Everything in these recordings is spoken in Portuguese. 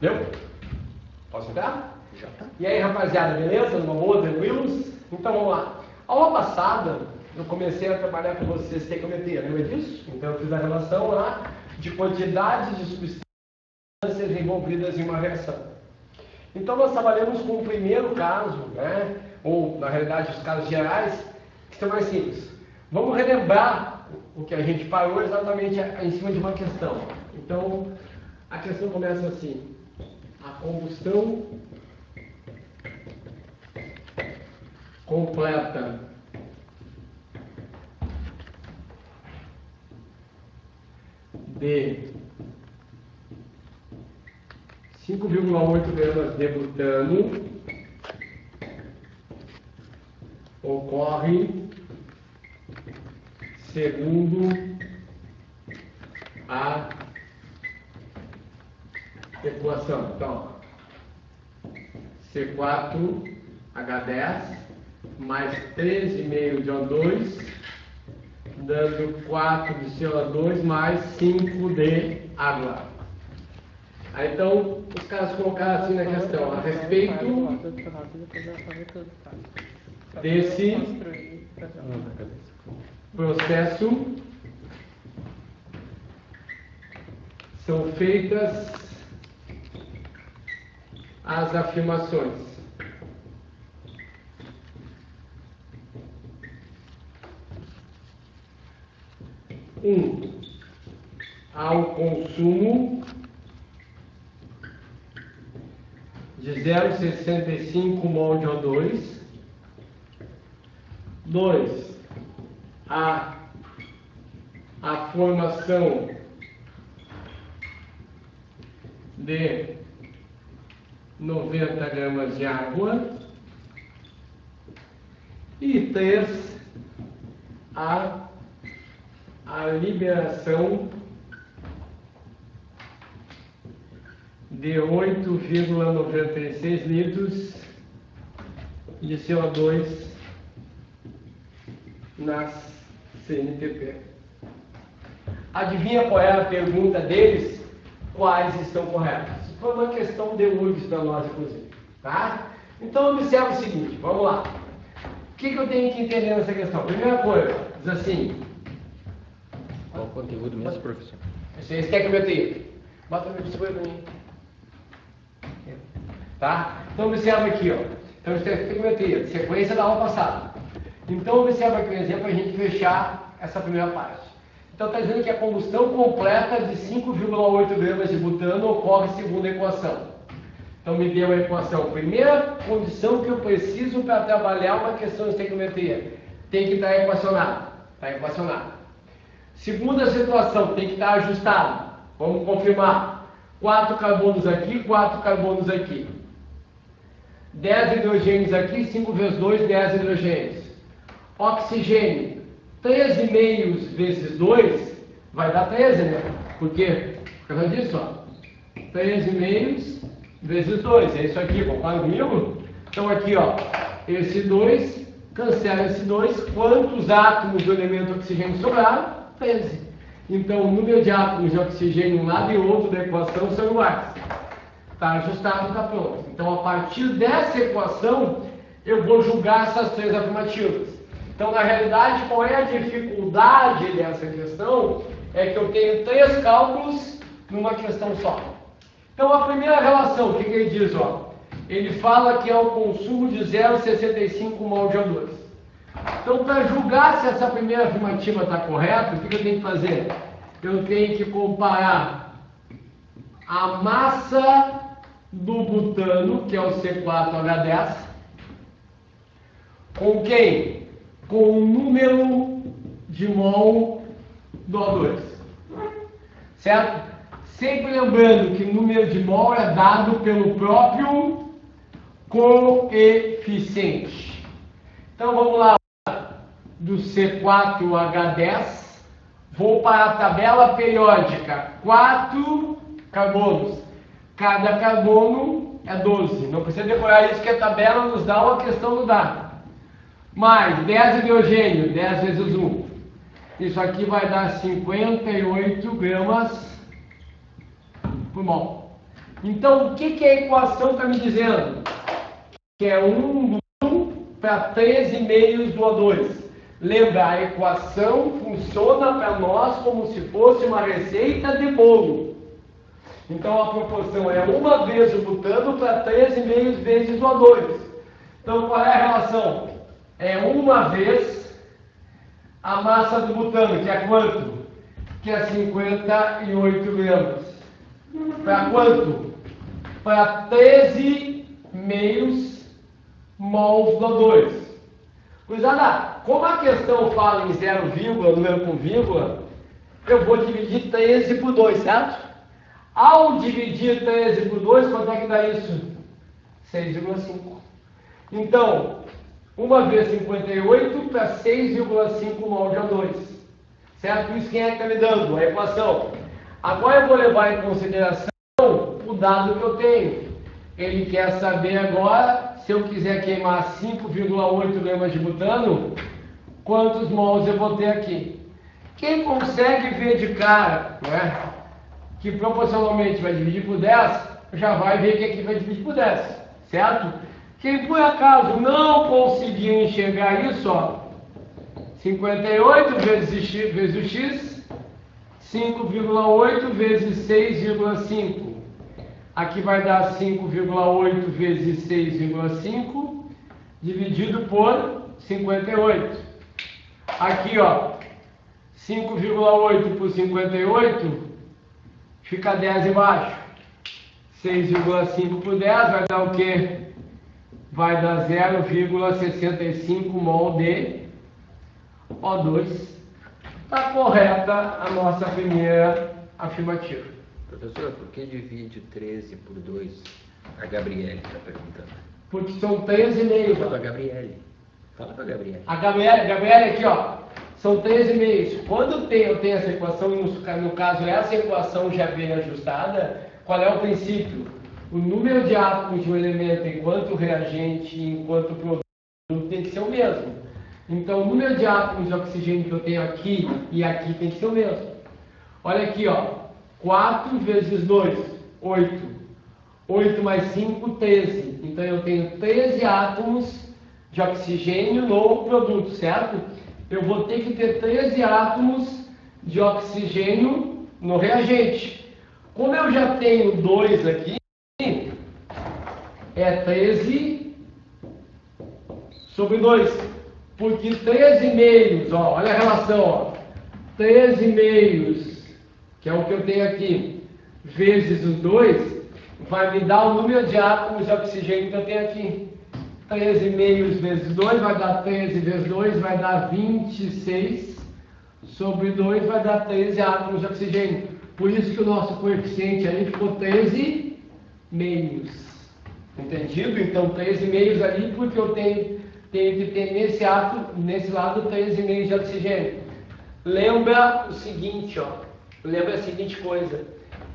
Deu? Posso entrar? Já tá. E aí, rapaziada, beleza? Numa boa, tranquilos? Então vamos lá. Aula passada, eu comecei a trabalhar com vocês estequiometria, lembra disso? Então eu fiz a relação lá de quantidades de substâncias envolvidas em uma reação. Então nós trabalhamos com o primeiro caso, né? Ou na realidade os casos gerais, que são mais simples. Vamos relembrar o que a gente parou exatamente em cima de uma questão. Então a questão começa assim: a combustão completa de 5,8 gramas de butano ocorre segundo a equação. Então, C4H10 mais 13,5 de O2, dando 4 de CO2 mais 5 de água. Aí, então, os caras colocaram assim na questão, a respeito desse processo são feitas as afirmações. Ao consumo de 0,65 mol de O2. 2. A formação de 90 gramas de água. E 3. A liberação de 8,96 litros de CO2 nas CNTP. Adivinha qual é a pergunta deles? Quais estão corretas? Foi uma questão de URGS para nós, inclusive. Tá? Então, observa o seguinte, vamos lá. O que eu tenho que entender nessa questão? Primeira coisa, diz assim... Qual o conteúdo mesmo, professor? Vocês querem que eu tenha? Bota meu biscoito para mim. Tá? Então, observa aqui, ó. Então, isso é estequiometria, sequência da aula passada. Então, observa aqui um exemplo para a gente fechar essa primeira parte. Então, está dizendo que a combustão completa de 5,8 gramas de butano ocorre segundo a equação. Então, me deu a equação. Primeira condição que eu preciso para trabalhar uma questão de estequiometria. Tem que estar equacionado. Está equacionado. Segunda situação, tem que estar ajustado. Vamos confirmar. 4 carbonos aqui, 4 carbonos aqui. 10 hidrogênios aqui, 5 vezes 2, 10 hidrogênios. Oxigênio, 13,5 vezes 2 vai dar 13, né? Por quê? Por causa disso, ó. 13,5 vezes 2, é isso aqui, concorda comigo? Então aqui, ó, esse 2, cancela esse 2, quantos átomos do elemento oxigênio sobraram? 13. Então o número de átomos de oxigênio um lado e outro da equação são iguais. Está ajustado, está pronto. Então a partir dessa equação, eu vou julgar essas três afirmativas. Então, na realidade, qual é a dificuldade dessa questão? É que eu tenho 3 cálculos numa questão só. Então, a primeira relação, o que ele diz? Ó? Ele fala que é o consumo de 0,65 mol de O2. Então, para julgar se essa primeira afirmativa está correta, o que eu tenho que fazer? Eu tenho que comparar a massa do butano, que é o C4H10, com quem? Com o número de mol do O2. Certo? Sempre lembrando que o número de mol é dado pelo próprio coeficiente. Então vamos lá, do C4H10, vou para a tabela periódica, 4 carbonos. Cada carbono é 12. Não precisa decorar isso, que a tabela nos dá uma questão não dá. Mais 10 hidrogênio, 10 vezes 1. Isso aqui vai dar 58 gramas por mol. Então, o que a equação está me dizendo? Que é 1 para 13 do O2. Lembra, a equação funciona para nós como se fosse uma receita de bolo. Então, a proporção é 1 vez o butano para 13 vezes o O2. Então, qual é a relação? É 1 vez a massa do butano, que é quanto? Que é 58 gramas. Para quanto? Para 13 mols do O2. Cruzada, como a questão fala em 0, número com vírgula, eu vou dividir 13 por 2, certo? Ao dividir 13 por 2, quanto é que dá isso? 6,5. Então, 1 vez 58 para 6,5 mol de O2. Certo? Isso quem é que está me dando? A equação. Agora eu vou levar em consideração o dado que eu tenho. Ele quer saber agora, se eu quiser queimar 5,8 gramas de butano, quantos mols eu vou ter aqui. Quem consegue ver de cara, né, que proporcionalmente vai dividir por 10, já vai ver que aqui vai dividir por 10, certo? Quem por acaso não conseguir enxergar isso, ó, 58 vezes o x, 5,8 vezes 6,5. Aqui vai dar 5,8 vezes 6,5 dividido por 58. Aqui, ó, 5,8 por 58 fica 10 embaixo. 6,5 por 10 vai dar o quê? Vai dar 0,65 mol de O2. Está correta a nossa primeira afirmativa. Professor, por que divide 13 por 2? A Gabriele está perguntando. Porque são 13,5. Fala para a Gabriele. Fala para a Gabriele. A Gabriele aqui, ó, são 13,5. Quando eu tenho essa equação, e no caso essa equação já vem ajustada, qual é o princípio? O número de átomos de um elemento enquanto reagente e enquanto produto tem que ser o mesmo. Então, o número de átomos de oxigênio que eu tenho aqui e aqui tem que ser o mesmo. Olha aqui, ó. 4 vezes 2, 8. 8 mais 5, 13. Então, eu tenho 13 átomos de oxigênio no produto, certo? Eu vou ter que ter 13 átomos de oxigênio no reagente. Como eu já tenho 2 aqui, é 13 sobre 2. Porque 13,5, ó, olha a relação, ó. 13,5, que é o que eu tenho aqui, vezes os 2, vai me dar o número de átomos de oxigênio que eu tenho aqui. 13,5 vezes 2 vai dar 13 vezes 2, vai dar 26 sobre 2, vai dar 13 átomos de oxigênio. Por isso que o nosso coeficiente aí ficou 13,5. Entendido? Então 13,5 ali, porque eu tenho que ter nesse lado 13,5 de oxigênio. Lembra o seguinte, ó. Lembra a seguinte coisa.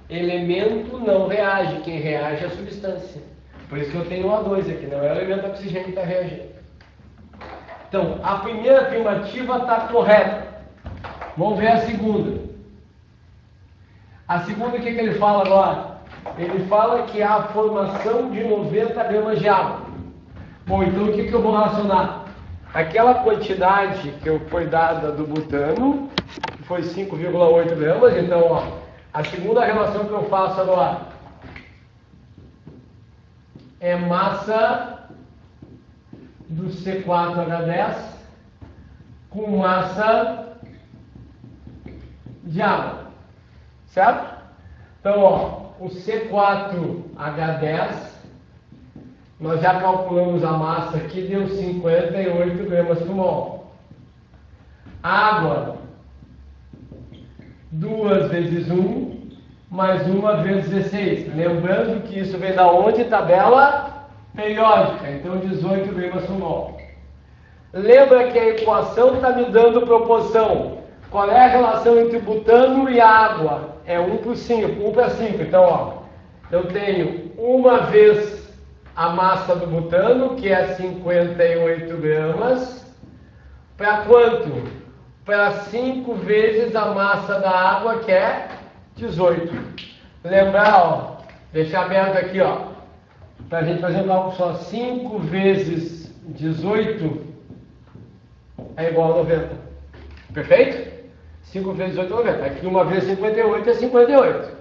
Elemento não reage, quem reage é a substância. Por isso que eu tenho O2 aqui, não é o elemento oxigênio que está reagindo. Então, a primeira afirmativa está correta. Vamos ver a segunda. A segunda, o que ele fala agora? Ele fala que há a formação de 90 gramas de água. Bom, então o que eu vou relacionar? Aquela quantidade que foi dada do butano, que foi 5,8 gramas, então, ó, a segunda relação que eu faço agora é massa do C4H10 com massa de água, certo? Então, ó, o C4H10, nós já calculamos a massa aqui, deu 58 gramas por mol. Água, 2 vezes 1, mais 1 vezes 16. Lembrando que isso vem da onde? Tabela periódica. Então, 18 gramas por mol. Lembra que a equação está me dando proporção. Qual é a relação entre butano e água? É 1 por 5, 1 para 5. Então, ó, eu tenho 1 vez a massa do butano, que é 58 gramas, para quanto? Para 5 vezes a massa da água, que é 18. Lembrar, ó, Deixar aberto aqui, ó, para a gente fazer um cálculo só. 5 vezes 18 é igual a 90. Perfeito? 5 vezes 18 é 90. Aqui uma vez 58 é 58.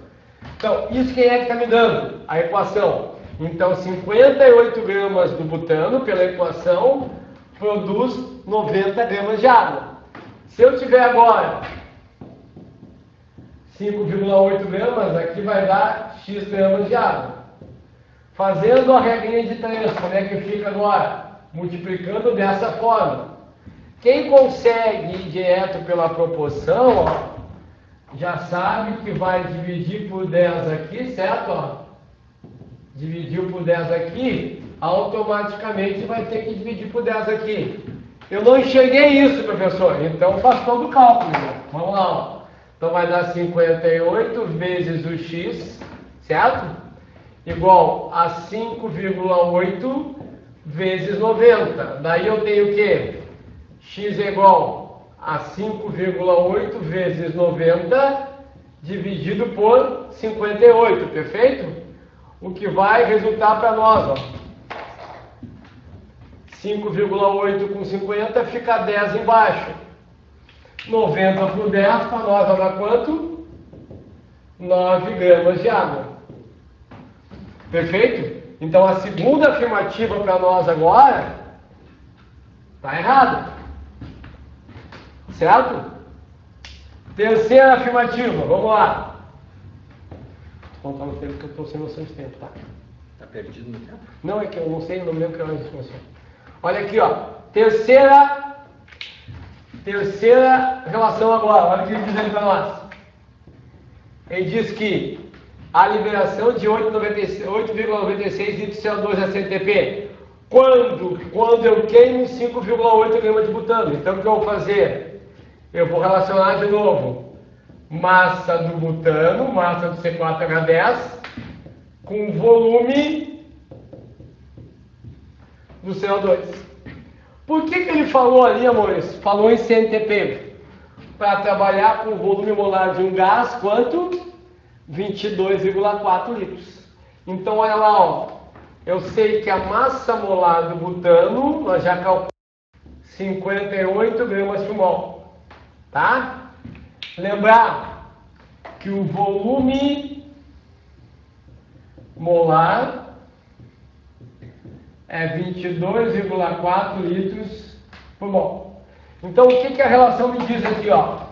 Então, isso quem é que está me dando? A equação. Então, 58 gramas do butano, pela equação, produz 90 gramas de água. Se eu tiver agora 5,8 gramas, aqui vai dar X gramas de água. Fazendo a regrinha de 3, como é que fica agora? Multiplicando dessa forma. Quem consegue ir direto pela proporção, ó, já sabe que vai dividir por 10 aqui, certo? Ó? Dividiu por 10 aqui, automaticamente vai ter que dividir por 10 aqui. Eu não enxerguei isso, professor, então faz todo o cálculo. Né? Vamos lá, ó. Então vai dar 58 vezes o x, certo? Igual a 5,8 vezes 90. Daí eu tenho o quê? X é igual a 5,8 vezes 90 dividido por 58, perfeito? O que vai resultar para nós, ó. 5,8 com 50 fica 10 embaixo. 90 por 10 para nós vai dar quanto? 9 gramas de água. Perfeito? Então a segunda afirmativa para nós agora está errada. Certo? Terceira afirmativa, vamos lá. Vou contar no tempo que eu estou sem noção de tempo, tá? Está perdido no tempo? Não, é que eu não sei, não lembro que era a informação. Olha aqui, ó. Terceira relação agora. Olha o que ele diz aí para nós. Ele diz que a liberação de 8,96 litros de CO2 a CTP. Quando eu queimo 5,8 gramas de butano. Então, o que eu vou fazer? Eu vou relacionar de novo massa do butano, massa do C4H10, com volume do CO2. Por que ele falou ali, amores? Falou em CNTP. Para trabalhar com o volume molar de um gás, quanto? 22,4 litros. Então, olha lá, ó. Eu sei que a massa molar do butano, nós já calculamos 58 gramas por mol. Tá? Lembrar que o volume molar é 22,4 litros por mol. Então, o que a relação me diz aqui, ó?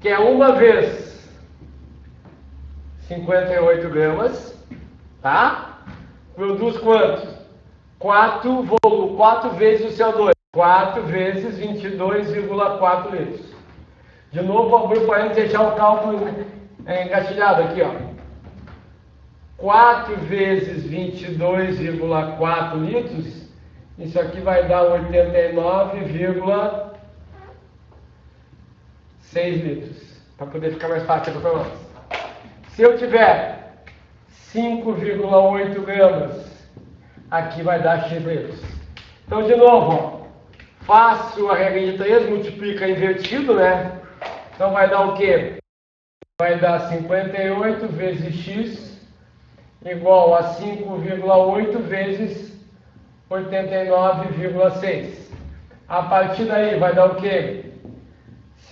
Que é uma vez 58 gramas, tá? Produz quanto? 4 vezes o CO2. 4 vezes 22,4 litros. De novo, vou abrir o parênteses e deixar o cálculo engatilhado aqui, ó. 4 vezes 22,4 litros, isso aqui vai dar 89,6 litros. Para poder ficar mais fácil para nós. Se eu tiver 5,8 gramas, aqui vai dar X litros. Então, de novo, ó, faço a regra de 3, multiplica invertido, né? Então vai dar o quê? Vai dar 58 vezes x igual a 5,8 vezes 89,6. A partir daí vai dar o quê?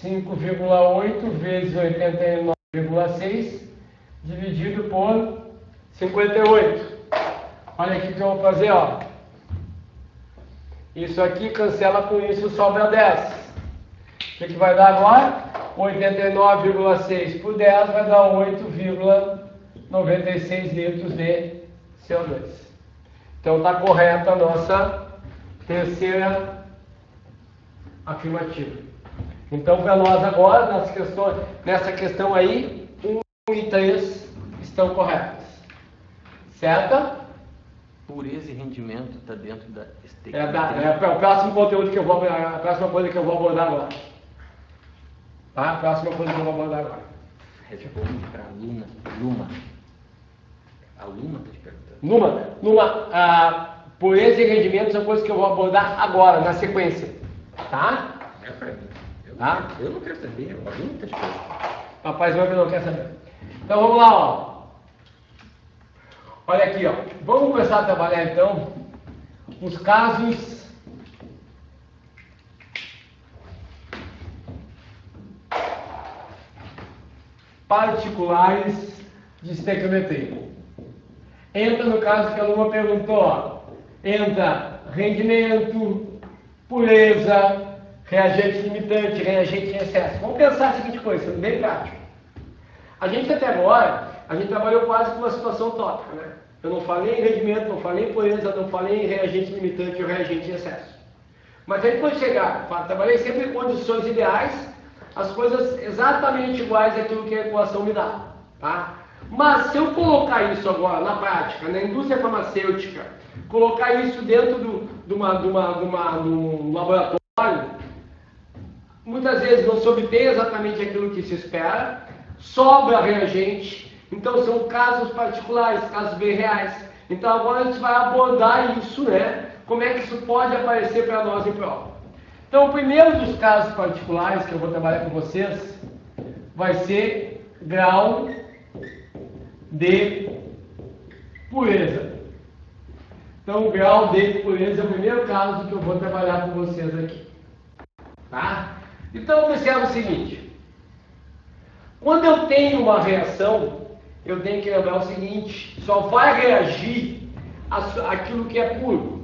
5,8 vezes 89,6 dividido por 58. Olha aqui o que eu vou fazer, ó. Isso aqui cancela com isso, sobra 10. O que vai dar agora? 89,6 por 10 vai dar 8,96 litros de CO2. Então está correta a nossa terceira afirmativa. Então, para nós agora, nessa questão aí, 1 e 3 estão corretas. Certo? Pureza e rendimento está dentro da STQ. É o próximo conteúdo que eu vou, a próxima coisa que eu vou abordar agora. Tá? A próxima coisa que eu vou abordar agora. Responde para a Luma. A Luma está te perguntando. Luma, pureza e rendimento são coisas que eu vou abordar agora, na sequência. Tá? É para mim. Tá? Eu não quero saber, a Luma está te perguntando. Rapaz, meu não quer saber. Então vamos lá, ó. Olha aqui, ó. Vamos começar a trabalhar então os casos particulares de estequiometria. Entra no caso que a aluna perguntou, ó. Entra rendimento, pureza, reagente limitante, reagente em excesso. Vamos pensar a seguinte coisa, sendo bem prático. A gente até agora, a gente trabalhou quase com uma situação tópica, né? Eu não falei em rendimento, não falei em pureza, não falei em reagente limitante ou reagente em excesso. Mas aí quando chegar, trabalhei sempre em condições ideais, as coisas exatamente iguais àquilo que a equação me dá, tá? Mas se eu colocar isso agora na prática, na indústria farmacêutica, colocar isso dentro de um laboratório, muitas vezes não se obtém exatamente aquilo que se espera, sobra reagente, então são casos particulares, casos bem reais. Então agora a gente vai abordar isso, né? Como é que isso pode aparecer para nós em prova. Então o primeiro dos casos particulares que eu vou trabalhar com vocês vai ser grau de pureza. Então o grau de pureza é o primeiro caso que eu vou trabalhar com vocês aqui. Tá? Então observa o seguinte. Quando eu tenho uma reação, eu tenho que lembrar o seguinte, só vai reagir aquilo que é puro.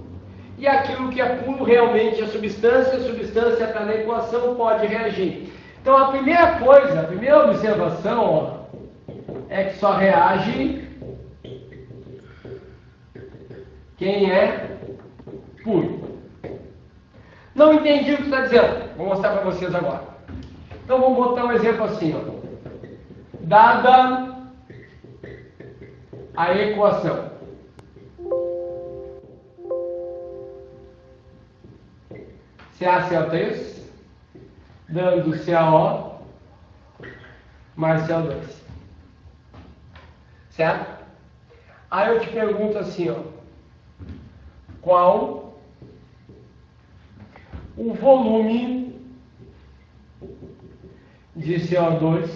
E aquilo que é puro realmente é substância, a substância está na equação, pode reagir. Então a primeira coisa, a primeira observação, ó, é que só reage quem é puro. Não entendi o que está dizendo, vou mostrar para vocês agora. Então vamos botar um exemplo assim, ó. Dada a equação CaCO3 dando CaO mais CO2, certo? Aí eu te pergunto assim, ó, qual o volume de CO2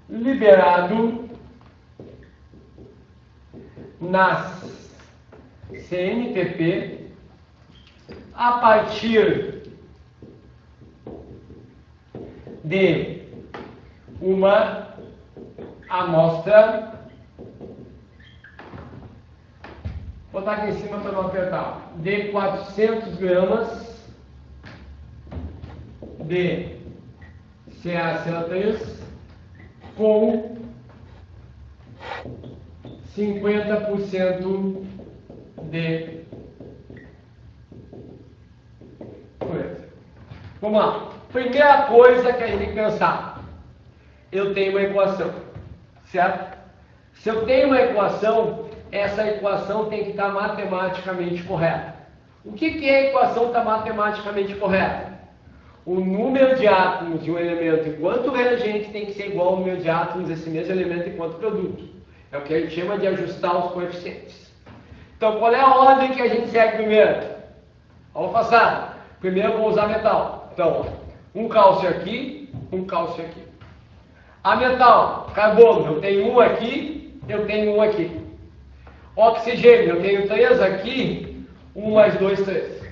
liberado nas CNTP a partir de uma amostra, vou botar aqui em cima para não apertar, de 400 gramas de CaCO3 com 50% de pureza. Vamos lá. Primeira coisa que a gente tem que pensar. Eu tenho uma equação, certo? Se eu tenho uma equação, essa equação tem que estar matematicamente correta. O que é a equação estar matematicamente correta? O número de átomos de um elemento enquanto reagente tem que ser igual ao número de átomos desse mesmo elemento enquanto produto. É o que a gente chama de ajustar os coeficientes. Então, qual é a ordem que a gente segue primeiro? Vamos passar. Primeiro eu vou usar metal. Então, um cálcio aqui, um cálcio aqui. A metal, carbono, eu tenho um aqui, eu tenho um aqui. Oxigênio, eu tenho 3 aqui, 1 mais 2, 3.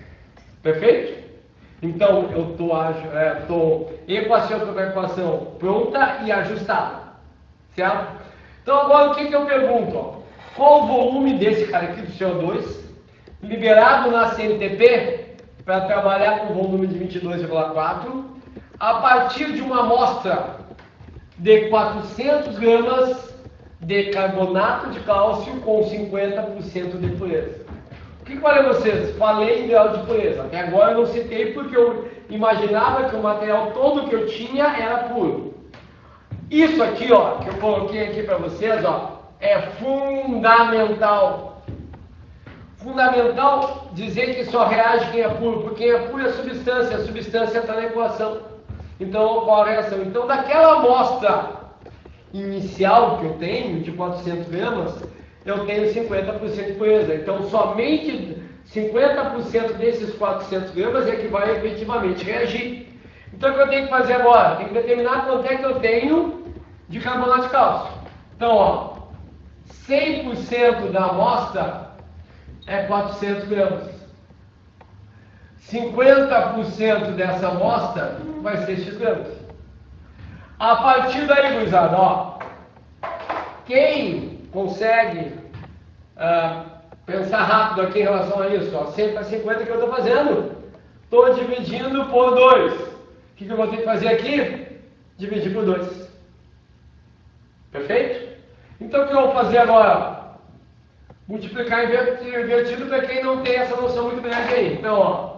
Perfeito? Então, eu estou equacionando com a equação pronta e ajustada. Certo? Então, agora o que eu pergunto? Ó? Qual o volume desse cara aqui do CO2 liberado na CNTP para trabalhar com volume de 22,4 a partir de uma amostra de 400 gramas de carbonato de cálcio com 50% de pureza. O que falei a vocês? Falei em grau de pureza. Até agora eu não citei porque eu imaginava que o material todo que eu tinha era puro. Isso aqui, ó, que eu coloquei aqui para vocês, ó, é fundamental. Fundamental dizer que só reage quem é puro, porque quem é puro é a substância está na equação. Então, qual a reação? Então, daquela amostra inicial que eu tenho, de 400 gramas, eu tenho 50% de pureza. Então, somente 50% desses 400 gramas é que vai efetivamente reagir. Então, o que eu tenho que fazer agora? Tenho que determinar quanto é que eu tenho de carbonato de cálcio. Então, ó, 100% da amostra é 400 gramas. 50% dessa amostra vai ser X gramas. A partir daí, gurizada, ó, quem consegue pensar rápido aqui em relação a isso, ó, 100 para 50 que eu estou fazendo, estou dividindo por 2. O que eu vou ter que fazer aqui? Dividir por 2. Perfeito? Então o que eu vou fazer agora? Multiplicar invertido para quem não tem essa noção muito grande aí. Então, ó.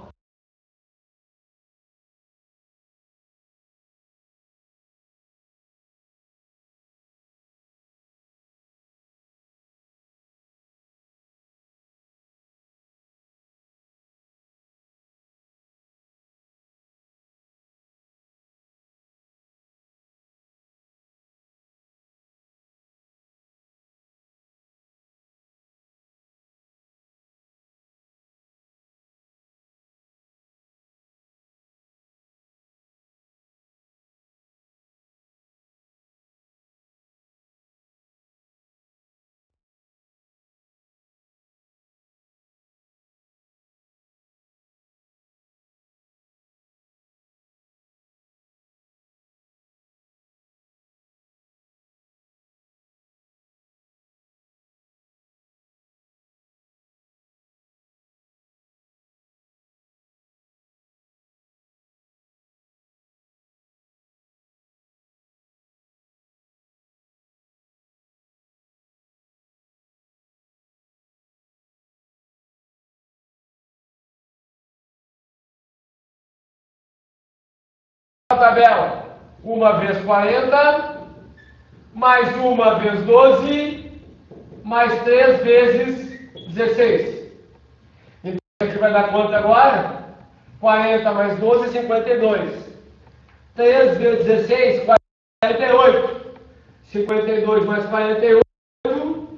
A tabela, 1 vezes 40, mais 1 vezes 12, mais 3 vezes 16. Então, aqui vai dar quanto agora? 40 mais 12, 52. 3 vezes 16, 48. 52 mais 48,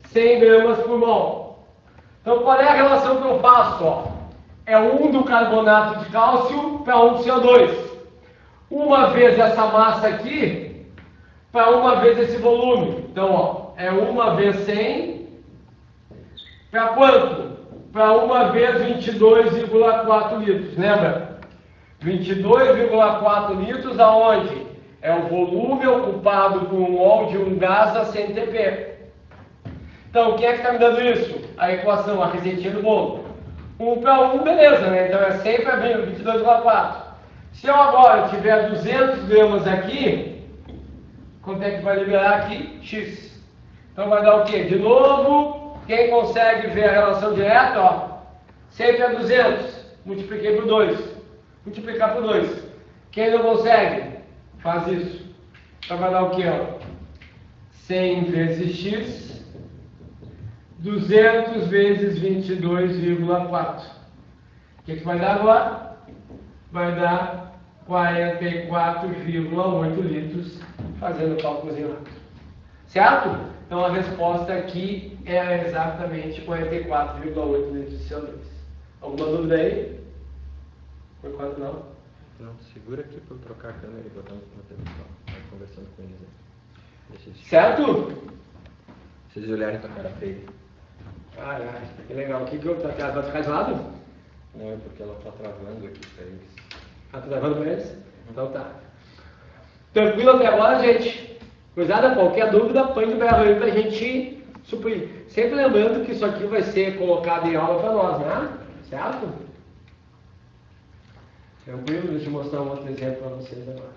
100 gramas por mol. Então, qual é a relação que eu faço? Ó? É 1 do carbonato de cálcio para 1 do CO2. Uma vez essa massa aqui, para uma vez esse volume. Então, ó, é 1 vezes 100, para quanto? Para 1 vez 22,4 litros, lembra? 22,4 litros aonde? É o volume ocupado por um mol de um gás a 100 TP. Então, quem é que está me dando isso? A equação, a receitinha do bolo. 1 para 1, beleza, né? Então é 100 para 22,4. Se eu agora tiver 200 gramas aqui, quanto é que vai liberar aqui? X. Então vai dar o quê? De novo, quem consegue ver a relação direta, ó, 100 para 200, multipliquei por 2. Multiplicar por 2. Quem não consegue, faz isso. Então vai dar o quê? Ó? 100 vezes X, 200 vezes 22,4. O que vai dar agora? Vai dar 44,8 litros, fazendo o cálculozinho rápido. Certo? Então a resposta aqui é exatamente 44,8 litros de CO2. Alguma dúvida aí? Por enquanto não? Não, segura aqui para eu trocar a câmera e botar na televisão. Vai conversando com eles aí. Deixa eles... Certo? Se eles olharem para a cara feia. Ai, que legal. O que eu vai ficar de lado? Não, é porque ela está travando aqui para eles. Ah, tá travando para eles? Então tá. Tranquilo até agora, gente? Cruzada, qualquer dúvida, põe de berro aí pra gente suprir. Sempre lembrando que isso aqui vai ser colocado em aula para nós, né? Certo? Tranquilo? Deixa eu mostrar um outro exemplo para vocês agora.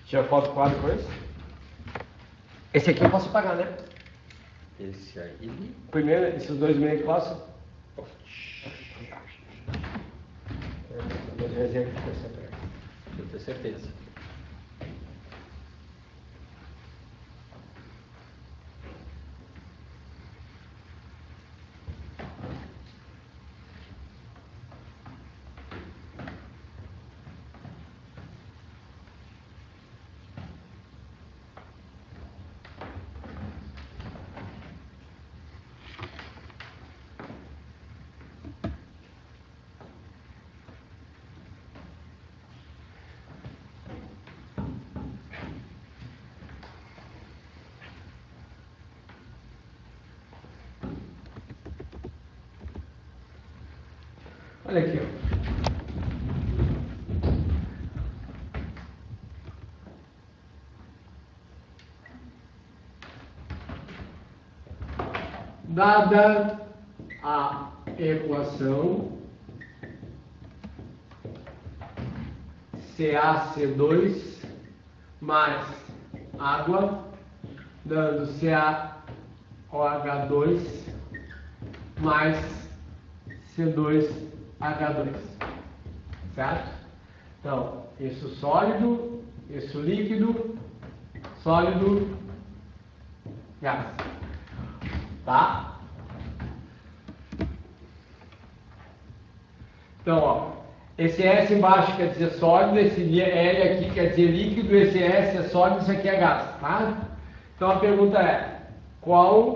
Tira foto do quadro depois. Esse aqui eu posso pagar, né? Esse aí. Primeiro, esses dois meio que posso? Dois exemplos que você pega. Eu tenho certeza. Olha aqui, ó. Dada a equação CaC2 mais água, dando CaOH2 mais C2H2, certo? Então, isso sólido, isso líquido, sólido, gás, tá? Então, ó, esse S embaixo quer dizer sólido, esse L aqui quer dizer líquido, esse S é sólido, isso aqui é gás, tá? Então a pergunta é, qual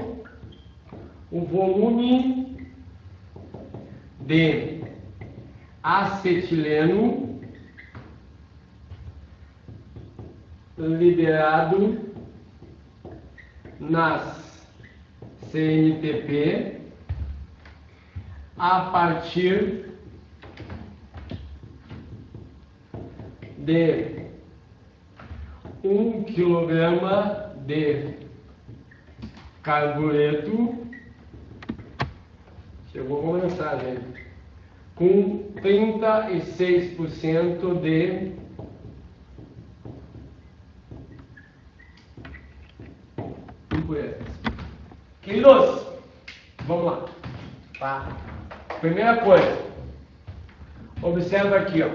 o volume de acetileno liberado nas CNTP a partir de 1 quilograma de carbureto, chegou uma mensagem, com 36% de impurezas. Queridos, vamos lá, tá? Primeira coisa, observa aqui, ó.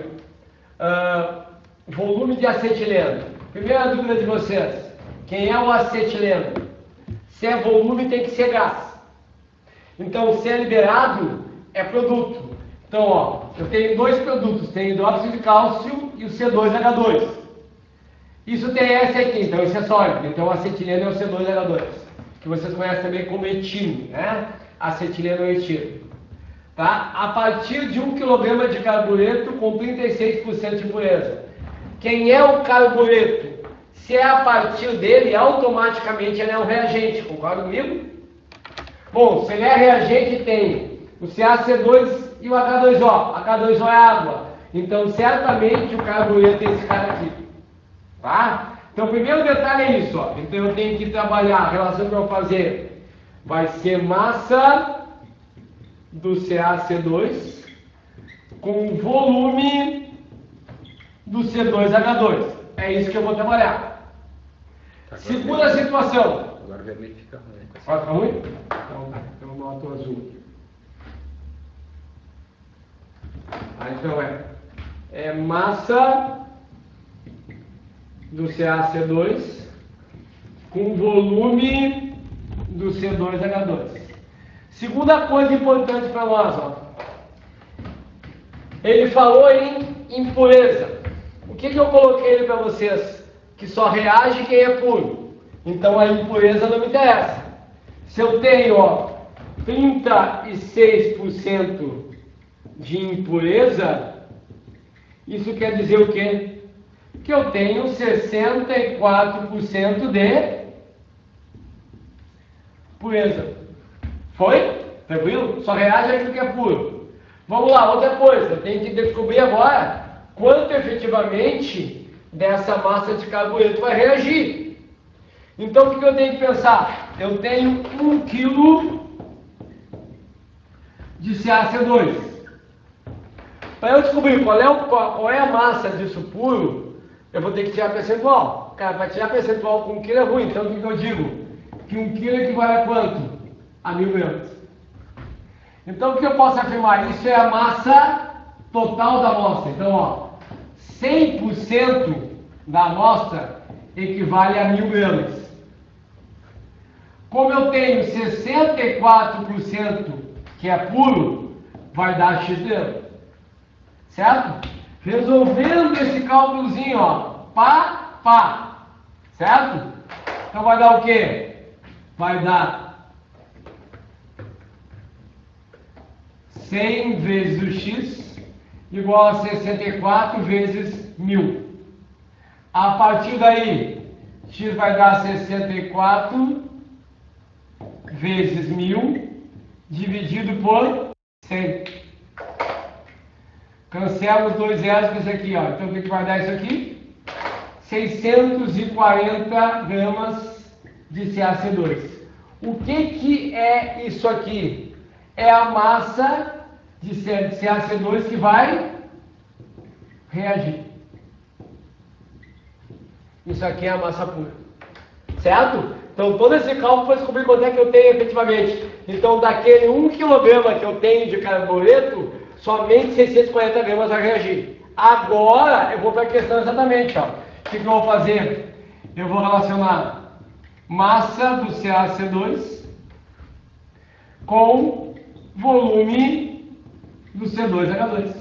Volume de acetileno. Primeira dúvida de vocês: quem é o acetileno? Se é volume, tem que ser gás. Então, se é liberado, é produto. Então, ó, eu tenho dois produtos: tem hidróxido de cálcio e o C2H2. Isso tem S aqui, então isso é sólido. Então, o acetileno é o C2H2, que vocês conhecem também como etilo, né? Acetileno é etilo. Tá? A partir de 1 kg de carbureto com 36% de impureza. Quem é o carbureto? Se é a partir dele, automaticamente ele é um reagente, concorda comigo? Bom, se ele é reagente, tem o CaC2 e o H2O. H2O é água. Então, certamente, o carbureto é esse cara aqui. Tá? Então, o primeiro detalhe é isso. Ó. Então, eu tenho que trabalhar, a relação que eu vou fazer vai ser massa do CaC2 com volume do C2H2. É isso que eu vou trabalhar. Agora segunda situação. Agora vermelho fica ruim. Pode ficar ruim? Então, eu noto azul. Então é massa do CaC2 com volume do C2H2. Segunda coisa importante para nós, ó. Ele falou em impureza. O que eu coloquei para vocês? Que só reage quem é puro. Então a impureza não me interessa. Se eu tenho, ó, 36% de impureza, isso quer dizer o quê? Que eu tenho 64% de pureza. Foi? Tranquilo? Só reage aquilo que é puro. Vamos lá, outra coisa. Eu tenho que descobrir agora quanto efetivamente dessa massa de carbureto vai reagir. Então, o que eu tenho que pensar? Eu tenho 1 kg de CaC2. Para eu descobrir qual é a massa disso puro, eu vou ter que tirar percentual. Cara, para tirar percentual com 1 kg é ruim. Então, o que eu digo? Que 1 kg equivale a quanto? A 1000 gramas. Então, o que eu posso afirmar? Isso é a massa total da amostra. Então, ó, 100% da amostra equivale a 1000 gramas. Como eu tenho 64% que é puro, vai dar X grama. Certo? Resolvendo esse cálculozinho, ó, pá. Certo? Então vai dar o quê? Vai dar 100 vezes o X igual a 64 vezes 1000. A partir daí, X vai dar 64 vezes 1000 dividido por 100. Cancela os 2 zeros com isso aqui, ó. Então o que vai dar isso aqui? 640 gramas de CaC2. O que é isso aqui? É a massa de CaC2 que vai reagir. Isso aqui é a massa pura. Certo? Então todo esse cálculo foi descobrir quanto é que eu tenho efetivamente. Então daquele 1 kg que eu tenho de carbureto, somente 640 gramas vai reagir. Agora eu vou para a questão exatamente, ó. O que eu vou fazer? Eu vou relacionar massa do CaC2 com volume do C2H2.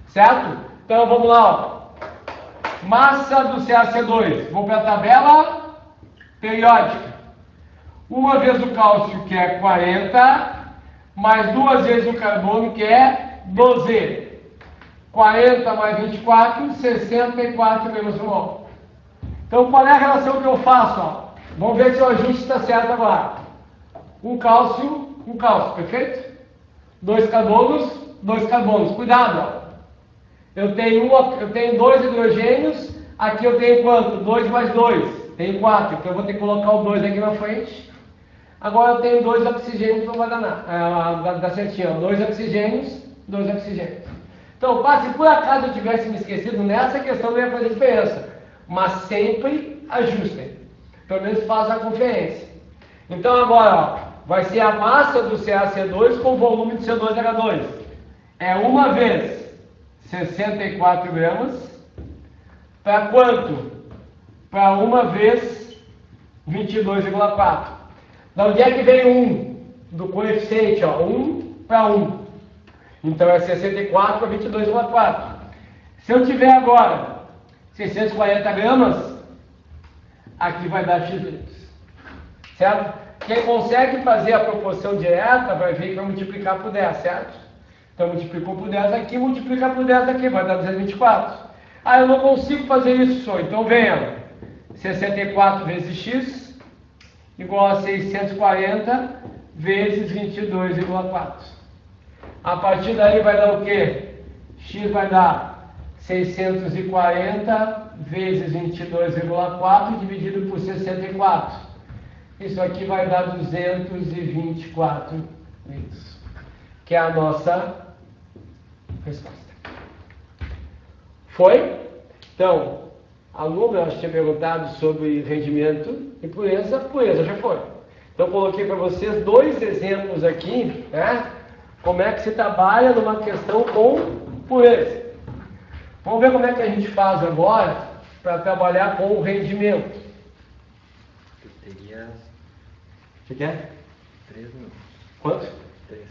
Certo? Então vamos lá, ó. Massa do CaC2. Vou para a tabela periódica. Uma vez o cálcio, que é 40, mais 2 vezes o carbono, que é 12. 40 mais 24, 64 gramas por mol. Então, qual é a relação que eu faço? Ó? Vamos ver se o ajuste está certo agora. Um cálcio, perfeito? 2 carbonos, 2 carbonos. Cuidado, ó. Eu tenho 2 hidrogênios, aqui eu tenho quanto? 2 mais 2, tenho 4, então eu vou ter que colocar o 2 aqui na frente. Agora eu tenho 2 oxigênios, não vai dar nada, dá certinho, 2 oxigênios, 2 oxigênios. Então, se por acaso eu tivesse me esquecido nessa questão, não ia fazer diferença, mas sempre ajustem, pelo menos façam a conferência. Então agora, ó, vai ser a massa do CaC2 com o volume do C2H2, é uma vez 64 gramas, para quanto? Para uma vez 22,4. Da onde é que vem 1? Do coeficiente, ó, 1 para 1. Então é 64 para 22,4. Se eu tiver agora 640 gramas, aqui vai dar X litros. Certo? Quem consegue fazer a proporção direta vai ver que vai multiplicar por 10, certo? Então multiplicou por 10 aqui, multiplica por 10 aqui, vai dar 224. Ah, eu não consigo fazer isso só. Então venha, 64 vezes x igual a 640 vezes 22,4. A partir daí vai dar o quê? X vai dar 640 vezes 22,4 dividido por 64. Isso aqui vai dar 224 litros, que é a nossa resposta. Foi? Então, aluno, eu tinha perguntado sobre rendimento e pureza. Pureza já foi. Então, coloquei para vocês 2 exemplos aqui, né? Como é que se trabalha numa questão com pureza. Vamos ver como é que a gente faz agora para trabalhar com o rendimento. Tu teria... Você quer? 3 minutos. Quanto? 3.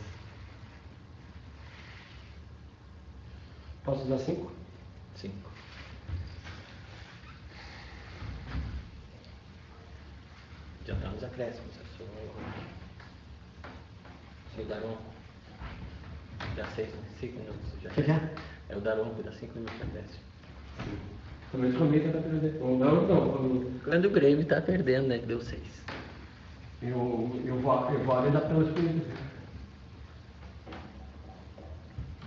Posso usar 5? 5. Já está nos acréscimos. Se o Daron dá 5 minutos. Já Você quer? É o Daron que dá 5 minutos de acréscimo. Também comigo está perdendo. Não. Quando o Grêmio está perdendo, né? Deu 6. Eu vou além da pênalti corrida.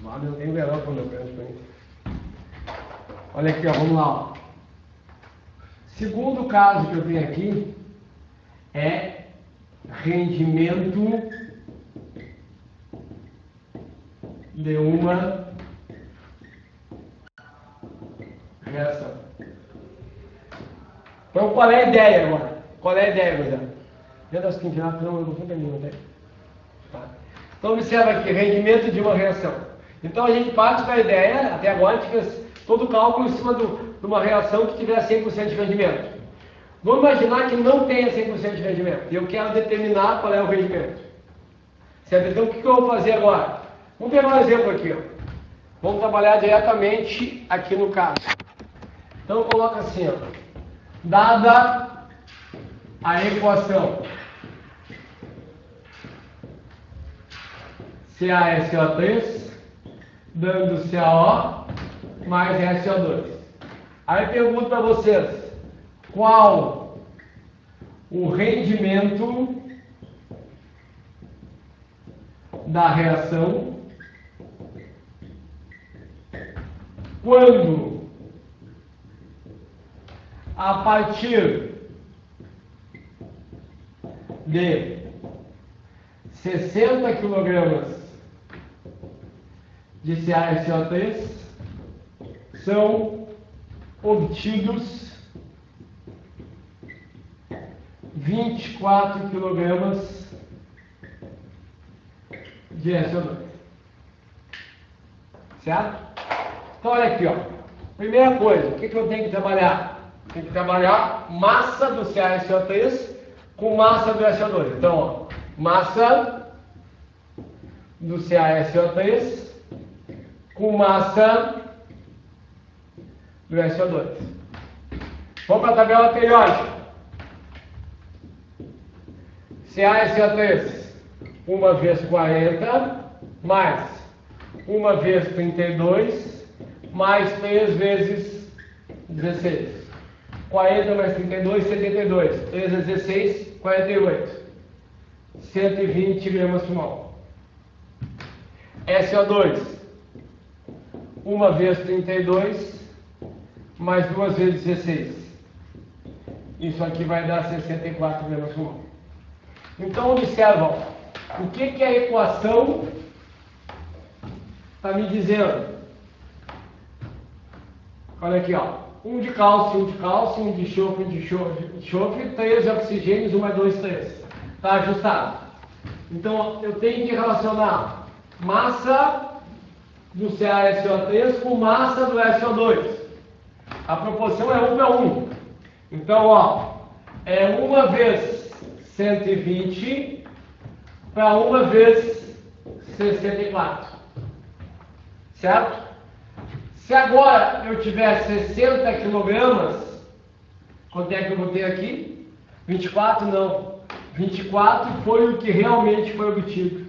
Vale, eu tenho verão quando eu pênalti corrida. Olha aqui, ó, vamos lá. Ó. Segundo caso que eu tenho aqui é rendimento de uma reação. Então, qual é a ideia agora? Qual é a ideia, gurizada? Das que não, eu vou terminar, né? Tá? Então, observa aqui, rendimento de uma reação. Então, a gente parte para a ideia, até agora a gente fez todo o cálculo em cima de uma reação que tiver 100% de rendimento. Vamos imaginar que não tenha 100% de rendimento. E eu quero determinar qual é o rendimento. Certo? Então, o que eu vou fazer agora? Vamos pegar um exemplo aqui. Ó. Vamos trabalhar diretamente aqui no caso. Então, coloca assim, ó. Dada a equação CaSO3 dando CaO mais SO2. Aí pergunto para vocês, qual o rendimento da reação quando a partir de 60 kg de CaSO3 são obtidos 24 kg de SO2. Certo? Então olha aqui, ó. Primeira coisa, o que eu tenho que trabalhar? Tem que trabalhar massa do CaSO3 com massa do SO2. Então, ó, massa do CaSO3 com massa do SO2. Vamos para a tabela periódica. CaSO3, 1 vezes 40, mais 1 vezes 32, mais 3 vezes 16. 40 mais 32, 72. 3 vezes 16, 48. 120 gramas por mol. SO2, 1 vezes 32, mais 2 vezes 16. Isso aqui vai dar 64 gramas por mol. Então, observa, ó, o que a equação está me dizendo. Olha aqui, ó. 1 de cálcio, 1 de cálcio, 1 de enxofre, 1 de enxofre, 3 oxigênios, 1 mais 2, 3. Está ajustado. Então, eu tenho que relacionar massa do CaSO3 com massa do SO2. A proporção é 1 para 1. Então, ó, é 1 vezes 120 para 1 vezes 64. Certo? Se agora eu tiver 60 kg, quanto é que eu vou ter aqui? 24 não. 24 foi o que realmente foi obtido.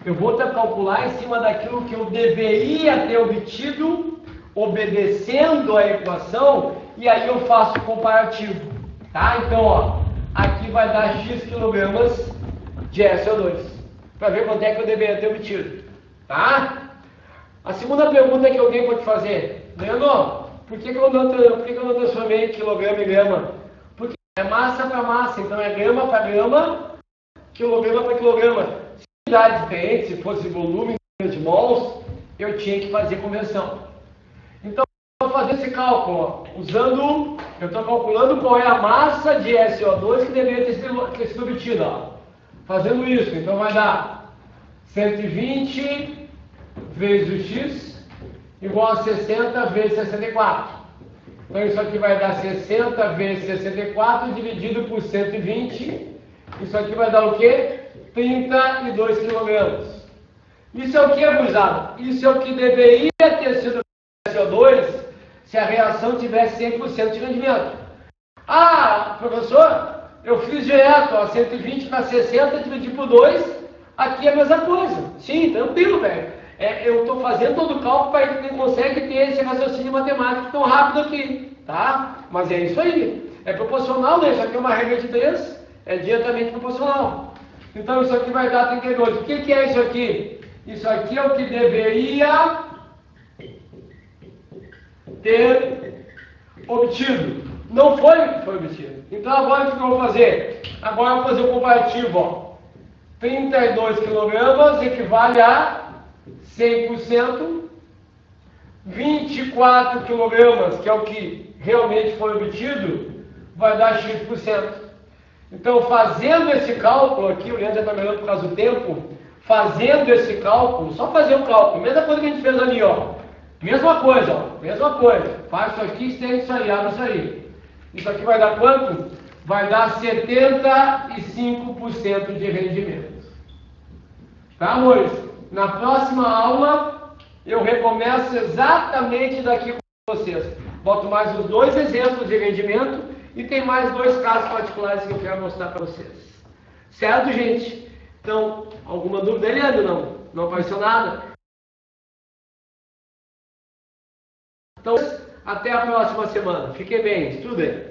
Eu vou calcular em cima daquilo que eu deveria ter obtido, obedecendo a equação, e aí eu faço o comparativo. Tá? Então, ó, aqui vai dar X kg de SO2, para ver quanto é que eu deveria ter obtido. Tá? A segunda pergunta que eu tenho para te fazer, Leandro, por que eu não transformei em quilograma em grama? Porque é massa para massa, então é grama para grama, quilograma para quilograma. Se unidades diferentes, se fosse volume de mols, eu tinha que fazer conversão. Então, eu vou fazer esse cálculo, ó, eu estou calculando qual é a massa de SO2 que deveria ter sido obtida. Ó. Fazendo isso, então vai dar 120 vezes o x igual a 60 vezes 64. Então isso aqui vai dar 60 vezes 64 dividido por 120. Isso aqui vai dar o quê? 32 kg. Isso é o que, gurizada? Isso é o que deveria ter sido SO2 se a reação tivesse 100% de rendimento. Ah, professor, eu fiz direto, ó, 120 para 60 dividido por 2, aqui é a mesma coisa. Sim, tranquilo, velho. Eu estou fazendo todo o cálculo para que ele consegue ter esse raciocínio matemático tão rápido aqui, tá? Mas é isso aí. É proporcional, né? Isso aqui é uma regra de 3, é diretamente proporcional. Então isso aqui vai dar 32. O que é isso aqui? Isso aqui é o que deveria ter obtido. Não foi o que foi obtido. Então agora o que eu vou fazer? Agora eu vou fazer o comparativo, ó. 32 kg equivale a 100%, 24 kg, que é o que realmente foi obtido, vai dar X%. Então, fazendo esse cálculo aqui, o Leandro está melhorando por causa do tempo, fazendo esse cálculo, só fazer o cálculo, mesma coisa que a gente fez ali, ó. Mesma coisa, ó, mesma coisa. Faz isso aqui, estende isso aí, abre isso aí. Isso aqui vai dar quanto? Vai dar 75% de rendimento. Tá, amores? Na próxima aula, eu recomeço exatamente daqui com vocês. Boto mais os 2 exemplos de rendimento e tem mais 2 casos particulares que eu quero mostrar para vocês. Certo, gente? Então, alguma dúvida, Leandro? Não? Não apareceu nada? Então, até a próxima semana. Fiquem bem, estudem.